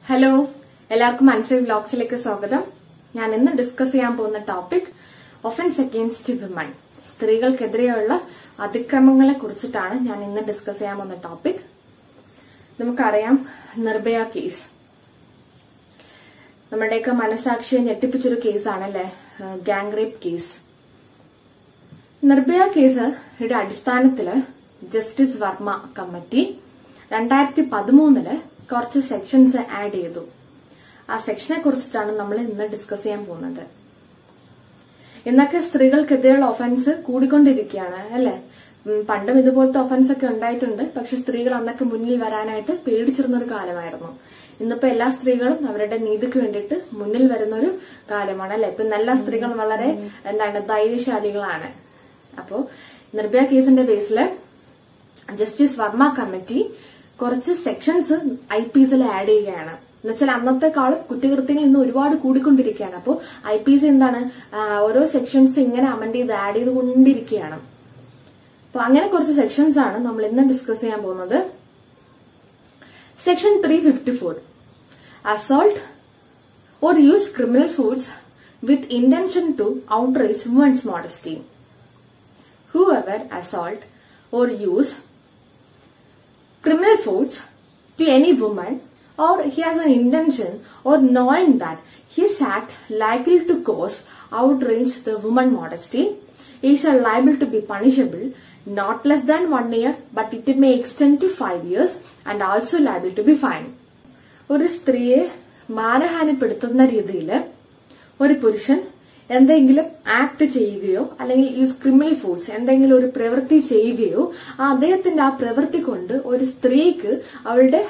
Hello, എല്ലാവർക്കും മനസ്സിൽ വ്ലോഗ്സിലേക്ക് സ്വാഗതം. ഞാൻ ഇന്ന് ഡിസ്കസ് ചെയ്യാൻ പോകുന്ന ടോപ്പിക് ഒഫൻസ് അഗെയിൻസ്റ്റ് വിമൺ, സ്ത്രീകൾക്കെതിരെയുള്ള അതിക്രമങ്ങളെ കുറിച്ചിട്ടാണ് ഞാൻ ഇന്ന് ഡിസ്കസ് ചെയ്യാൻ പോകുന്ന ടോപ്പിക്. നമുക്കറിയാം, നിർഭയ കേസ് നമ്മുടെയൊക്കെ മനസാക്ഷിയെ ഞെട്ടിപ്പിച്ചൊരു കേസാണല്ലേ, ഗാങ് റേപ്പ് കേസ്. നിർഭയ കേസിന്റെ അടിസ്ഥാനത്തില് ജസ്റ്റിസ് വർമ്മ കമ്മിറ്റി 2013 കുറച്ച് സെക്ഷൻസ് ആഡ് ചെയ്തു. ആ സെക്ഷനെ കുറിച്ചിട്ടാണ് നമ്മൾ ഇന്ന് ഡിസ്കസ് ചെയ്യാൻ പോകുന്നത്. ഇന്നൊക്കെ സ്ത്രീകൾക്കെതിരെയുള്ള ഒഫൻസ് കൂടിക്കൊണ്ടിരിക്കുകയാണ് അല്ലെ. പണ്ടും ഇതുപോലത്തെ ഒഫൻസ് ഒക്കെ ഉണ്ടായിട്ടുണ്ട്. പക്ഷെ സ്ത്രീകൾ അന്നൊക്കെ മുന്നിൽ വരാനായിട്ട് പേടിച്ചിരുന്ന ഒരു കാലമായിരുന്നു. ഇന്നിപ്പോ എല്ലാ സ്ത്രീകളും അവരുടെ നീതിക്ക് വേണ്ടിയിട്ട് മുന്നിൽ വരുന്ന ഒരു കാലമാണ് അല്ലെ. ഇപ്പൊ എല്ലാ സ്ത്രീകളും വളരെ ധൈര്യശാലികളാണ്. അപ്പോ നിർഭയ കേസിന്റെ ബേസില് ജസ്റ്റിസ് വർമ്മ കമ്മിറ്റി കുറച്ച് സെക്ഷൻസ് IPCൽ ആഡ് ചെയ്യുകയാണ്. എന്നുവെച്ചാൽ അന്നത്തെക്കാളും കുറ്റകൃത്യങ്ങൾ ഇന്ന് ഒരുപാട് കൂടിക്കൊണ്ടിരിക്കുകയാണ്. അപ്പോൾ IPC എന്താണ്, ഓരോ സെക്ഷൻസ് ഇങ്ങനെ അമെന്റ് ചെയ്ത് ആഡ് ചെയ്തുകൊണ്ടിരിക്കുകയാണ്. അപ്പൊ അങ്ങനെ കുറച്ച് സെക്ഷൻസ് ആണ് നമ്മൾ ഇന്ന് ഡിസ്കസ് ചെയ്യാൻ പോകുന്നത്. Section 354, assault or use criminal force with intention to outrage woman's modesty. Whoever assault or use criminal force to any woman, or he has an intention or knowing that his act likely to cause outrage the woman modesty, he shall liable to be punishable not less than 1 year, but it may extend to 5 years and also liable to be fined. ഒരു സ്ത്രീയെ മാനഹാനിപ്പെടുത്തുന്ന രീതിയിൽ ഒരു പുരുഷൻ എന്തെങ്കിലും act ചെയ്യുകയോ അല്ലെങ്കിൽ use criminal force എന്തെങ്കിലും ഒരു പ്രവൃത്തി ചെയ്യുകയോ അദ്ദേഹത്തിന്റെ ആ പ്രവൃത്തി കൊണ്ട് ഒരു സ്ത്രീക്ക് അവളുടെ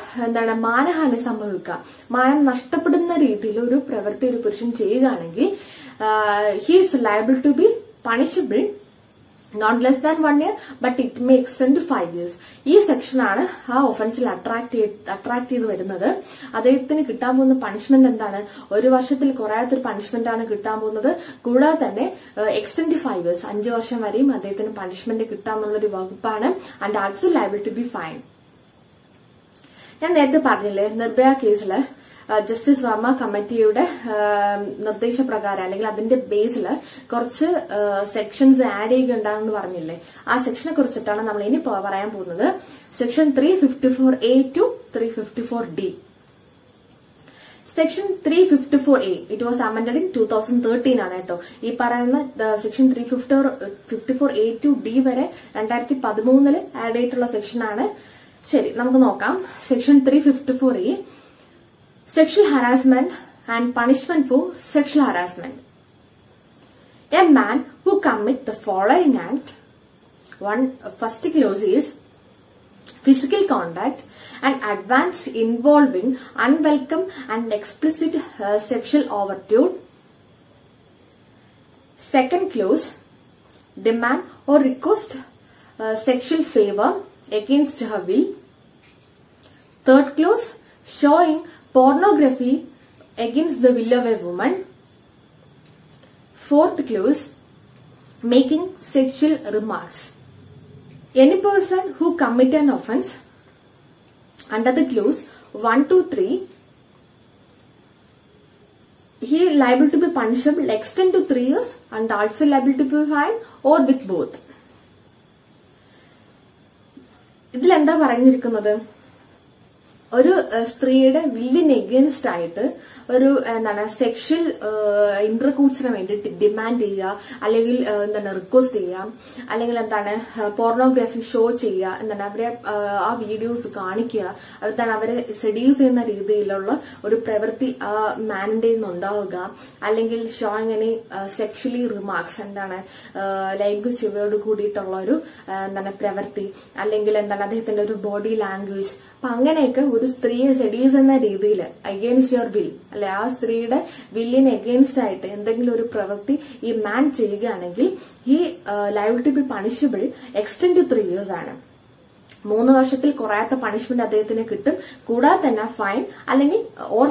മാനഹാനി സംഭവിക്കുക, മാനം നഷ്ടപ്പെടുന്ന രീതിയിൽ ഒരു പ്രവൃത്തി ഒരു പുരുഷൻ ചെയ്യുകയാണെങ്കിൽ he is liable to be punishable not less than 1 year, but it may extend to 5 years. ഈ സെക്ഷനാണ് ആ ഒഫൻസിൽ അട്രാക്ട് ചെയ്ത് വരുന്നത്. അദ്ദേഹത്തിന് കിട്ടാൻ പോകുന്ന പണിഷ്മെന്റ് എന്താണ്? 1 വർഷത്തിൽ കുറയാത്തൊരു പണിഷ്മെന്റ് ആണ് കിട്ടാൻ പോകുന്നത്. കൂടാതെ തന്നെ എക്സ്റ്റെൻഡ് ടു 5 years, 5 വർഷം വരെയും അദ്ദേഹത്തിന് പണിഷ്മെന്റ് കിട്ടാന്നുള്ളൊരു വകുപ്പാണ്. And also liable to be fine. ഞാൻ നേരത്തെ പറഞ്ഞില്ലേ, നിർഭയ കേസില് ജസ്റ്റിസ് വർമ്മ കമ്മിറ്റിയുടെ നിർദ്ദേശപ്രകാരം അല്ലെങ്കിൽ അതിന്റെ ബേസിൽ കുറച്ച് സെക്ഷൻസ് ആഡ് ചെയ്യുകയുണ്ടാകുമെന്ന് പറഞ്ഞില്ലേ, ആ സെക്ഷനെ കുറിച്ചിട്ടാണ് നമ്മൾ ഇനി പറയാൻ പോകുന്നത്. Section 354A to 354D. Section 354A it was amended in 2013 ആണ് കേട്ടോ. ഈ പറയുന്ന സെക്ഷൻ 354A to D വരെ 2013 ആഡ് ചെയ്തിട്ടുള്ള സെക്ഷനാണ്. ശരി, നമുക്ക് നോക്കാം. Section 354A, sexual harassment and punishment for sexual harassment. A man who commit the following act, first clause is physical contact and advance involving unwelcome and explicit sexual overture. Second clause, demand or request sexual favor against her will. Third clause, showing pornography against the will of a woman. Fourth clause, making sexual remarks. Any person who commit an offence under the clause 1 to 3, he is liable to be punishable extend to 3 years and also liable to be fined or with both. ഇതിൽ എന്താ പറഞ്ഞിരിക്കുന്നത്? ഒരു സ്ത്രീയുടെ വില്ലിന് against ആയിട്ട് ഒരു sexual ഇന്റർകൂട്സിന് വേണ്ടിയിട്ട് demand ചെയ്യുക, അല്ലെങ്കിൽ റിക്വസ്റ്റ് ചെയ്യുക, അല്ലെങ്കിൽ പോർണോഗ്രാഫി ഷോ ചെയ്യുക, അവരെ ആ വീഡിയോസ് കാണിക്കുക, അവരെ സെഡ്യൂസ് ചെയ്യുന്ന രീതിയിലുള്ള ഒരു പ്രവൃത്തി ആ മാനിന്റെ ഉണ്ടാവുക, അല്ലെങ്കിൽ ഷോയിങ് എനി സെക്ഷലി റിമാർക്സ് ലൈംഗിക ചുവയോട് കൂടിയിട്ടുള്ള ഒരു പ്രവൃത്തി, അല്ലെങ്കിൽ അദ്ദേഹത്തിന്റെ ഒരു ബോഡി ലാംഗ്വേജ്. അപ്പൊ അങ്ങനെയൊക്കെ ഒരു സ്ത്രീയെ സെഡ്യൂസ് എന്ന രീതിയിൽ അഗെയിൻസ്റ്റ് യുവർ വിൽ അല്ലെ, ആ സ്ത്രീയുടെ വില്ലിന് എഗെയിൻസ്റ്റ് ആയിട്ട് എന്തെങ്കിലും ഒരു പ്രവൃത്തി ഈ മാൻ ചെയ്യുകയാണെങ്കിൽ ഈ liable to be punishable extend to 3 years ആണ്. 3 വർഷത്തിൽ കുറയാത്ത പണിഷ്മെന്റ് അദ്ദേഹത്തിന് കിട്ടും. കൂടാതെ തന്നെ ഫൈൻ അല്ലെങ്കിൽ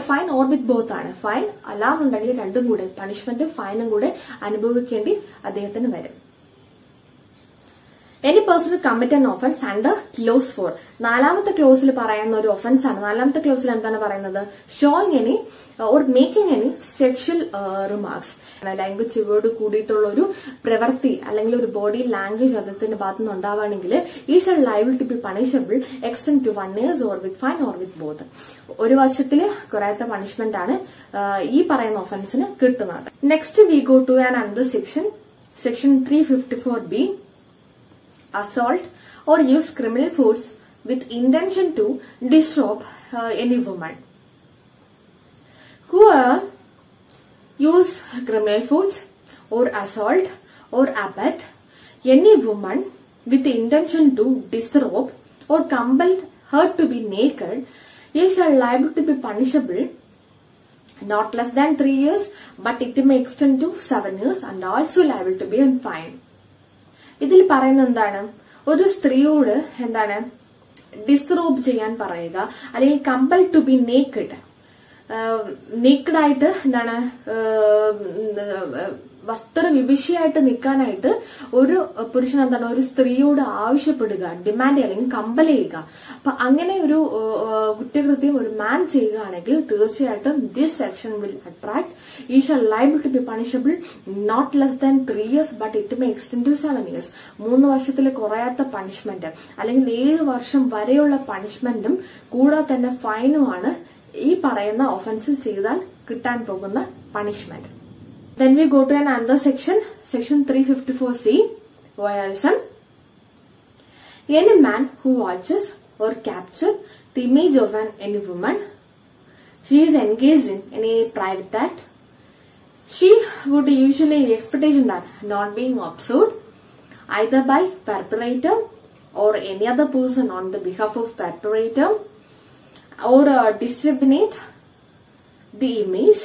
ഫൈൻ ഓർ വിത്ത് ബോത്ത് ആണ്. ഫൈൻ അല്ലാന്നുണ്ടെങ്കിൽ രണ്ടും കൂടെ പണിഷ്മെന്റും ഫൈനും കൂടെ അനുഭവിക്കേണ്ടി അദ്ദേഹത്തിന് വരും. Any person who commit an offence under clause 4. നാലാമത്തെ ക്ലോസിൽ പറയുന്ന ഒരു ഒഫൻസ് ആണ്. നാലാമത്തെ ക്ലോസിൽ എന്താണ് പറയുന്നത്? Showing any or making any sexual remarks, ലൈംഗിക ചുവയോട് കൂടിയിട്ടുള്ള ഒരു പ്രവൃത്തി അല്ലെങ്കിൽ ഒരു ബോഡി ലാംഗ്വേജ് അദ്ദേഹത്തിന്റെ ഭാഗത്തു നിന്ന് ഉണ്ടാവുകയാണെങ്കിൽ is are liable to be punishable extend to 1 year or with fine or with both. ഒരു വർഷത്തില് കുറയാത്ത പണിഷ്മെന്റ് ആണ് ഈ പറയുന്ന ഒഫൻസിന് കിട്ടുന്നത്. Next we go to an another section, section 354B. Assault or use criminal force with intention to disrobe any woman. Whoever use criminal force or assault or abet any woman with the intention to disrobe or compel her to be naked is liable to be punishable not less than 3 years, but it may extend to 7 years and also liable to be on fine. ഇതിൽ പറയുന്നത് എന്താണ്? ഒരു സ്ത്രീയോട് എന്താണ് ഡിസ്റോബ് ചെയ്യാൻ പറയുക, അല്ലെങ്കിൽ compel to B naked, നേക്കഡായിട്ട് എന്താണ് വസ്ത്രവിഭിഷിയായിട്ട് നിൽക്കാനായിട്ട് ഒരു പുരുഷൻ എന്താണ് ഒരു സ്ത്രീയോട് ആവശ്യപ്പെടുക, ഡിമാൻഡ് ചെയ്യുക അല്ലെങ്കിൽ കമ്പൽ ചെയ്യുക. അപ്പൊ അങ്ങനെ ഒരു കുറ്റകൃത്യം ഒരു മാൻ ചെയ്യുകയാണെങ്കിൽ തീർച്ചയായിട്ടും this section will attract is are liable to be punishable not less than 3 years, but it may extend to 7 years. 3 വർഷത്തിൽ കുറയാത്ത പണിഷ്മെന്റ് അല്ലെങ്കിൽ 7 വർഷം വരെയുള്ള പണിഷ്മെന്റും കൂടാതെ തന്നെ ഫൈനുമാണ് ഈ പറയുന്ന ഒഫൻസ് ചെയ്താൽ കിട്ടാൻ പോകുന്ന punishment. Then we go to another section, section 354C, voyeurism. Any man who watches or captures the image of any woman, she is engaged in any private act. She would usually expectation that not being observed either by perpetrator or any other person on the behalf of perpetrator or disseminate the image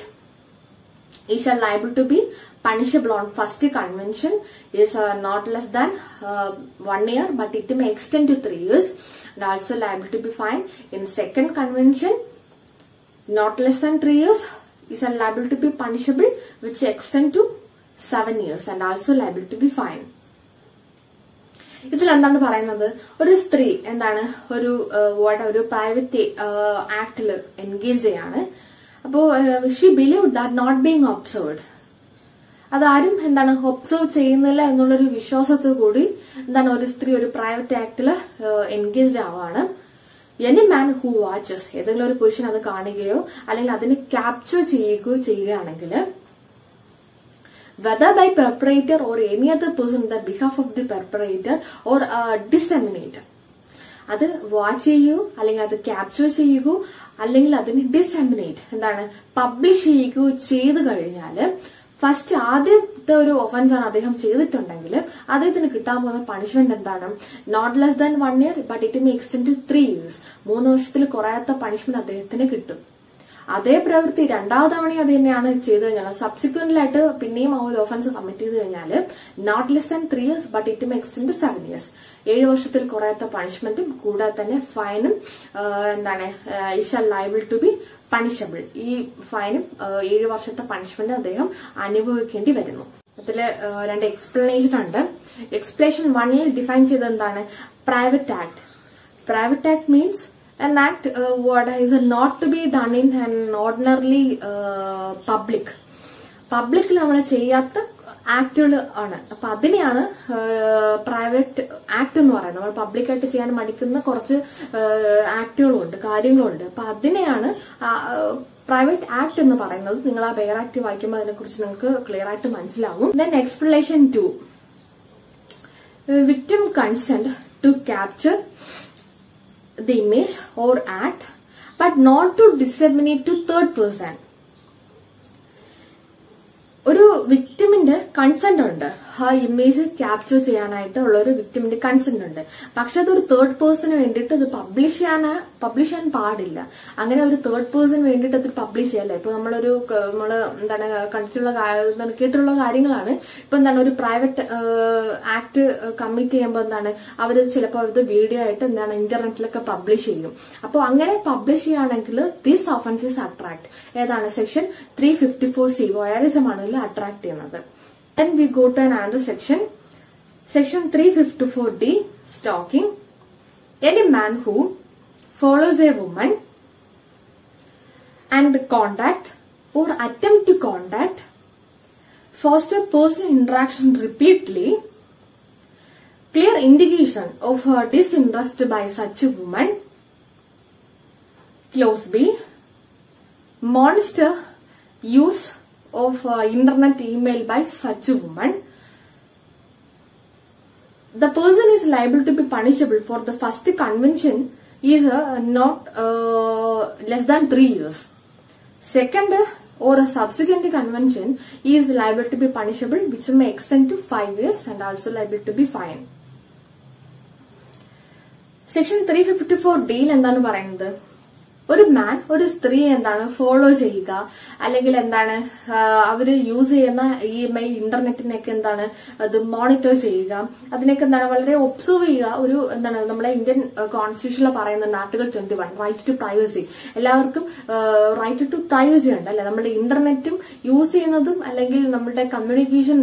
is liable to be punishable on first convention is not less than 1 year, but it may extend to 3 years and also liable to be fined. In second convention, not less than 3 years is liable to be punishable, which extend to 7 years and also liable to be fined. ഇതിൽ എന്താണ് പറയുന്നത്? ഒരു സ്ത്രീ എന്താണ് ഒരു private ആക്ടിൽ engage ചെയ്യാണ്. അപ്പോ she believe that not being observed, അതാരും എന്താണ് ഒബ്സർവ് ചെയ്യുന്നില്ല എന്നുള്ളൊരു വിശ്വാസത്തോടു കൂടി എന്താണ് ഒരു സ്ത്രീ ഒരു പ്രൈവറ്റ് ആക്ടില് എൻഗേജ്ഡ് ആവാണ്. എനി മാൻ ഹു വാച്ചസ്, ഏതെങ്കിലും ഒരു പുരുഷൻ അത് കാണുകയോ അല്ലെങ്കിൽ അതിനെ ക്യാപ്ചർ ചെയ്യുകയോ ചെയ്യുകയാണെങ്കിൽ whether by perpetrator or any other person on the behalf of the perpetrator or disseminate, അത് വാച്ച് ചെയ്യുകയോ അല്ലെങ്കിൽ അത് ക്യാപ്ചർ ചെയ്യുകയോ അല്ലെങ്കിൽ അതിനെ ഡിസെമിനേറ്റ് എന്താണ് പബ്ലിഷ് ചെയ്യുകയോ ചെയ്തു കഴിഞ്ഞാല് ഫസ്റ്റ് ആദ്യത്തെ ഒരു ഒഫൻസ് ആണ് അദ്ദേഹം ചെയ്തിട്ടുണ്ടെങ്കിൽ അദ്ദേഹത്തിന് കിട്ടാൻ പോകുന്ന പണിഷ്മെന്റ് എന്താണ്? Not less than 1 year, but it may extend to 3 years. 3 വർഷത്തിൽ കുറയാത്ത പണിഷ്മെന്റ് അദ്ദേഹത്തിന് കിട്ടും. അതേ പ്രവൃത്തി രണ്ടാമത് തവണ അത് തന്നെയാണ് ചെയ്തു കഴിഞ്ഞാൽ സബ്സിക്വന്റിലായിട്ട് പിന്നെയും ആ ഒരു ഒഫൻസ് കമ്മിറ്റ് ചെയ്ത് കഴിഞ്ഞാൽ not less than 3 years, but it may extend to 7 years. 7 വർഷത്തിൽ കുറയാത്ത പണിഷ്മെന്റും കൂടാതെ തന്നെ ഫൈനും എന്താണ് is are liable to be punishable. ഈ ഫൈനും 7 വർഷത്തെ പണിഷ്മെന്റ് അദ്ദേഹം അനുഭവിക്കേണ്ടി വരുന്നു. അതില് 2 എക്സ്പ്ലനേഷൻ ഉണ്ട്. എക്സ്പ്ലനേഷൻ 1 ഡിഫൈൻ ചെയ്തത് എന്താണ്? Private act. Private act means an act what is not to be done in an ordinarily public. പബ്ലിക്കിൽ നമ്മൾ ചെയ്യാത്ത ആക്ടുകൾ ആണ്. അപ്പൊ അതിനെയാണ് പ്രൈവറ്റ് ആക്ട് എന്ന് പറയുന്നത്. നമ്മൾ പബ്ലിക്കായിട്ട് ചെയ്യാൻ മടിക്കുന്ന കുറച്ച് ആക്ടുകളുണ്ട്, കാര്യങ്ങളുണ്ട്. അപ്പൊ അതിനെയാണ് പ്രൈവറ്റ് ആക്ട് എന്ന് പറയുന്നത്. നിങ്ങൾ ആ ബെയർ ആക്ട് വായിക്കുമ്പോൾ അതിനെ കുറിച്ച് നിങ്ങൾക്ക് ക്ലിയർ ആയിട്ട് മനസ്സിലാവും. Then explanation 2, victim consent to capture the image or act, but not to disseminate to third person. ഒരു വിക്ടിമിന്റെ കൺസെന്റ് ഉണ്ട്, ആ ഇമേജ് ക്യാപ്ചർ ചെയ്യാനായിട്ട് ഉള്ള ഒരു വിക്ടിമിന്റെ കൺസെന്റ് ഉണ്ട്. പക്ഷെ അതൊരു തേർഡ് പേഴ്സണ് വേണ്ടിയിട്ട് അത് പബ്ലിഷ് ചെയ്യാൻ പാടില്ല. അങ്ങനെ ഒരു തേർഡ് പേഴ്സൺ വേണ്ടിയിട്ട് അത് പബ്ലിഷ് ചെയ്യല്ലേ. ഇപ്പൊ നമ്മള് എന്താണ് കേട്ടിട്ടുള്ള കാര്യങ്ങളാണ്. ഇപ്പൊ എന്താണ് ഒരു പ്രൈവറ്റ് ആക്ട് കമ്മിറ്റ് ചെയ്യുമ്പോൾ എന്താണ് അവര് ചിലപ്പോൾ അത് വീഡിയോ ആയിട്ട് എന്താണ് ഇന്റർനെറ്റിലൊക്കെ പബ്ലിഷ് ചെയ്യും. അപ്പൊ അങ്ങനെ പബ്ലിഷ് ചെയ്യുകയാണെങ്കിൽ ദിസ് ഒഫൻസസ് അട്രാക്ട് ഏതാണ്? സെക്ഷൻ 354C വോയറിസം ആണ് ഇതിൽ അട്രാക്ട് ചെയ്യുന്നത്. Then we go to another section, Section 354D, stalking. Any man who follows a woman and contact or attempt to contact, foster personal interaction repeatedly, clear indication of her disinterest by such a woman, clause B, monitor use of internet email by such a woman. The person is liable to be punishable for the first convention is not less than 3 years. Second or a subsequent convention is liable to be punishable, which may extend to 5 years and also liable to be fined. Section 354D യിൽ എന്താണ് പറയുന്നത്? ഒരു മാൻ ഒരു സ്ത്രീയെ എന്താണ് follow ചെയ്യുക, അല്ലെങ്കിൽ എന്താണ് അവര് യൂസ് ചെയ്യുന്ന ഇമെയിൽ ഇന്റർനെറ്റിനെയൊക്കെ എന്താണ് അത് മോണിറ്റർ ചെയ്യുക, അതിനൊക്കെ എന്താണ് വളരെ ഒബ്സർവ് ചെയ്യുക. ഒരു എന്താണ് നമ്മുടെ ഇന്ത്യൻ കോൺസ്റ്റിറ്റ്യൂഷനിൽ പറയുന്നുണ്ട് ആർട്ടിക്കിൾ 21 റൈറ്റ് ടു പ്രൈവസി. എല്ലാവർക്കും റൈറ്റ് ടു പ്രൈവസി ഉണ്ട് അല്ലെ. നമ്മുടെ ഇന്റർനെറ്റും യൂസ് ചെയ്യുന്നതും അല്ലെങ്കിൽ നമ്മുടെ കമ്മ്യൂണിക്കേഷൻ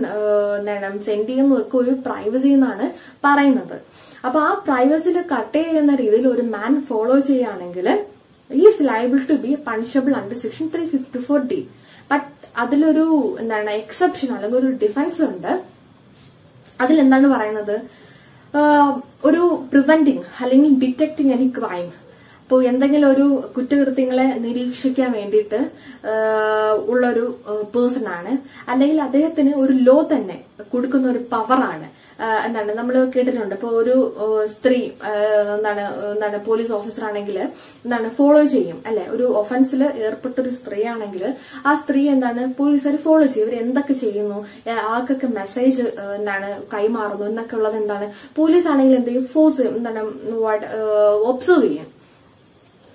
എന്താണ് സെൻഡ് ചെയ്യുന്നതൊക്കെ ഒരു പ്രൈവസി എന്നാണ് പറയുന്നത്. അപ്പൊ ആ പ്രൈവസിയിൽ കട്ട് ചെയ്യുന്ന രീതിയിൽ ഒരു മാൻ ഫോളോ ചെയ്യുകയാണെങ്കിൽ he is liable to be punishable under section 354D. But അതിലൊരു എന്താണ് എക്സെപ്ഷൻ അല്ലെങ്കിൽ ഒരു ഡിഫൻസ് ഉണ്ട്. അതിലെന്താണ് പറയുന്നത്? ഒരു പ്രിവെന്റിങ് അല്ലെങ്കിൽ ഡിറ്റക്ടിങ് എനി ക്രൈം. അപ്പോൾ എന്തെങ്കിലും ഒരു കുറ്റകൃത്യങ്ങളെ നിരീക്ഷിക്കാൻ വേണ്ടിയിട്ട് ഉള്ളൊരു പേഴ്സൺ ആണ്, അല്ലെങ്കിൽ അദ്ദേഹത്തിന് ഒരു ലോ തന്നെ കൊടുക്കുന്ന ഒരു പവറാണ്. എന്താണ് നമ്മൾ കേട്ടിട്ടുണ്ട്. ഇപ്പൊ ഒരു സ്ത്രീ എന്താണ് പോലീസ് ഓഫീസർ ആണെങ്കിൽ എന്താണ് ഫോളോ ചെയ്യും അല്ലെ. ഒരു ഒഫൻസിൽ ഏർപ്പെട്ട ഒരു സ്ത്രീ ആണെങ്കിൽ ആ സ്ത്രീ എന്താണ് പോലീസുകാർ ഫോളോ ചെയ്യും. ഇവർ എന്തൊക്കെ ചെയ്യുന്നു, ആർക്കൊക്കെ മെസ്സേജ് എന്താണ് കൈമാറുന്നു എന്നൊക്കെ ഉള്ളത് എന്താണ് പോലീസ് ആണെങ്കിൽ എന്ത് ചെയ്യും, ഫോഴ്സ് എന്താണ് ഒബ്സർവ് ചെയ്യും.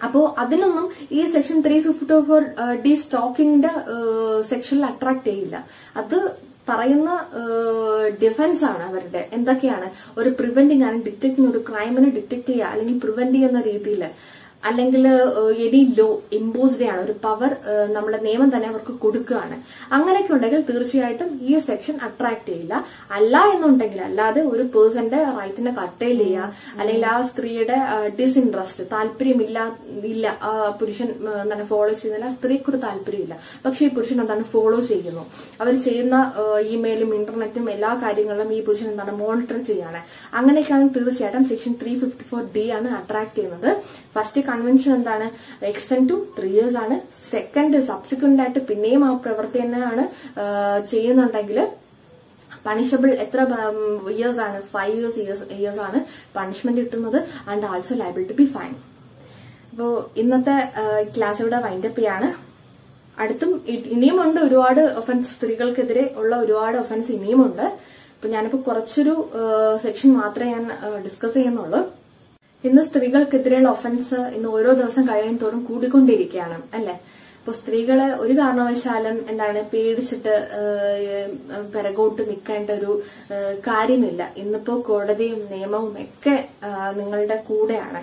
അപ്പോ അതിനൊന്നും ഈ സെക്ഷൻ 354D സ്റ്റോക്കിംഗിന്റെ സെക്ഷനിൽ അട്രാക്ട് ചെയ്യില്ല. അത് പറയുന്ന ഡിഫൻസ് ആണ് അവരുടെ. എന്തൊക്കെയാണ്? ഒരു പ്രിവെന്റിങ് ആണ്, ഡിറ്റക്ടിങ്, ഒരു ക്രൈമിനെ ഡിറ്റക്ട് ചെയ്യുക അല്ലെങ്കിൽ പ്രിവെന്റ് ചെയ്യുന്ന രീതിയിൽ, അല്ലെങ്കിൽ എനി ലോ ഇമ്പോസ്ഡ് ആണ്, ഒരു പവർ നമ്മുടെ നിയമം തന്നെ അവർക്ക് കൊടുക്കുകയാണ്. അങ്ങനെയൊക്കെ ഉണ്ടെങ്കിൽ തീർച്ചയായിട്ടും ഈ സെക്ഷൻ അട്രാക്ട് ചെയ്യില്ല. അല്ല എന്നുണ്ടെങ്കിൽ, അല്ലാതെ ഒരു പേഴ്സന്റെ റൈറ്റിനെ കട്ടയിൽ ചെയ്യുക അല്ലെങ്കിൽ ആ സ്ത്രീയുടെ ഡിസ്ഇൻട്രസ്റ്റ് താല്പര്യമില്ല ആ പുരുഷൻ എന്താണ് ഫോളോ ചെയ്യുന്നില്ല, ആ സ്ത്രീക്കൊരു താല്പര്യമില്ല, പക്ഷെ ഈ പുരുഷൻ എന്താണ് ഫോളോ ചെയ്യുന്നു, അവർ ചെയ്യുന്ന ഇമെയിലും ഇന്റർനെറ്റും എല്ലാ കാര്യങ്ങളും ഈ പുരുഷൻ എന്താണ് മോണിറ്റർ ചെയ്യാണ്. അങ്ങനെയൊക്കെയാണ് തീർച്ചയായിട്ടും സെക്ഷൻ 354D ആണ് അട്രാക്ട് ചെയ്യുന്നത്. ഫസ്റ്റ് കൺവെൻഷൻ എന്താണ് എക്സ്റ്റെൻഡ് ടു 3 years ആണ്. സെക്കൻഡ് സബ്സിക്വന്റ് ആയിട്ട് പിന്നെയും ആ പ്രവൃത്തി തന്നെയാണ് ചെയ്യുന്നുണ്ടെങ്കിൽ പണിഷബിൾ എത്ര ഇയേഴ്സ് ആണ്? 5 years ആണ് പണിഷ്മെന്റ് കിട്ടുന്നത്. And also liable to be fine. അപ്പോ ഇന്നത്തെ ക്ലാസ് ഇവിടെ വൈൻഡപ്പ് ചെയ്യാണ്. അടുത്തും ഇനിയുമുണ്ട് ഒരുപാട് ഒഫൻസ്, സ്ത്രീകൾക്കെതിരെ ഉള്ള ഒരുപാട് ഒഫൻസ് ഇനിയുമുണ്ട്. അപ്പൊ ഞാനിപ്പോ കുറച്ചൊരു സെക്ഷൻ മാത്രമേ ഞാൻ ഡിസ്കസ് ചെയ്യുന്നുള്ളൂ. ഇന്ന് സ്ത്രീകൾക്കെതിരെയുള്ള ഒഫൻസ് ഇന്ന് ഓരോ ദിവസം കഴിയും തോറും കൂടിക്കൊണ്ടിരിക്കുകയാണ് അല്ലെ. അപ്പൊ സ്ത്രീകളെ ഒരു കാരണവശാലും എന്താണ് പേടിച്ചിട്ട് പിറകോട്ട് നിൽക്കേണ്ട ഒരു കാര്യമില്ല. ഇന്നിപ്പോ കോടതിയും നിയമവും ഒക്കെ നിങ്ങളുടെ കൂടെയാണ്.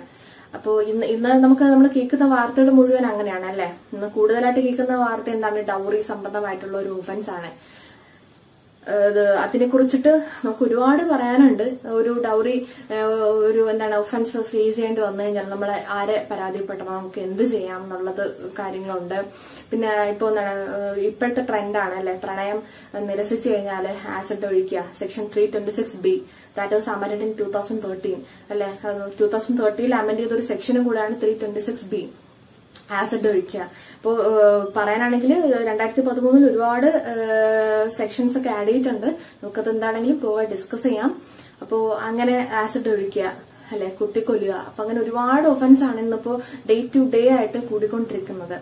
അപ്പോ ഇന്ന് നമ്മൾ കേൾക്കുന്ന വാർത്തകൾ മുഴുവൻ അങ്ങനെയാണ് അല്ലെ. ഇന്ന് കൂടുതലായിട്ട് കേൾക്കുന്ന വാർത്ത എന്താണ്? ഡൗറി സംബന്ധമായിട്ടുള്ള ഒരു ഒഫൻസ് ആണ്. അതിനെ കുറിച്ചിട്ട് നമുക്ക് ഒരുപാട് പറയാനുണ്ട്. ഒരു ഡൗറി ഒരു എന്താണ് ഒഫൻസ് ഫേസ് ചെയ്യേണ്ടി വന്നു കഴിഞ്ഞാൽ നമ്മൾ ആരെ പരാതിപ്പെടണം, നമുക്ക് എന്ത് ചെയ്യാം എന്നുള്ളത് കാര്യങ്ങളുണ്ട്. പിന്നെ ഇപ്പൊ എന്താണ് ഇപ്പോഴത്തെ ട്രെൻഡാണ് അല്ലെ, പ്രണയം നിരസിച്ചു കഴിഞ്ഞാൽ ആസിഡ് ഒഴിക്കുക. Section 326B that was amended in 2013 അല്ലെ. 2013 അമെൻഡ് ചെയ്ത ഒരു സെക്ഷനും കൂടെയാണ് 326B, ആസിഡ് ഒഴിക്കുക. ഇപ്പോ പറയാനാണെങ്കിൽ 2013 ഒരുപാട് സെക്ഷൻസ് ഒക്കെ ആഡ് ചെയ്തിട്ടുണ്ട്. നമുക്കത് എന്താണെങ്കിലും പോയി ഡിസ്കസ് ചെയ്യാം. അപ്പോ അങ്ങനെ ആസിഡ് ഒഴിക്കുക അല്ലെ, കുത്തിക്കൊല്ലുക. അപ്പൊ അങ്ങനെ ഒരുപാട് ഒഫൻസ് ആണ് ഇന്നിപ്പോ ഡേ ടു ഡേ ആയിട്ട് കൂടിക്കൊണ്ടിരിക്കുന്നത്.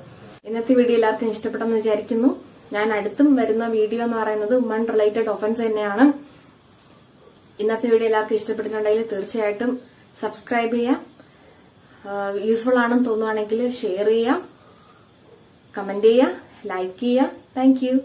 ഇന്നത്തെ വീഡിയോ എല്ലാവർക്കും ഇഷ്ടപ്പെട്ടെന്ന് വിചാരിക്കുന്നു. ഞാൻ അടുത്തും വരുന്ന വീഡിയോ എന്ന് പറയുന്നത് വുമൺ റിലേറ്റഡ് ഒഫൻസ് തന്നെയാണ്. ഇന്നത്തെ വീഡിയോ എല്ലാവർക്കും ഇഷ്ടപ്പെട്ടിട്ടുണ്ടെങ്കിൽ തീർച്ചയായിട്ടും സബ്സ്ക്രൈബ് ചെയ്യാം. യൂസ്ഫുൾ ആണെന്ന് തോന്നുവാണെങ്കിൽ ഷെയർ ചെയ്യാം, കമന്റ് ചെയ്യാം, ലൈക്ക് ചെയ്യാം. Thank you.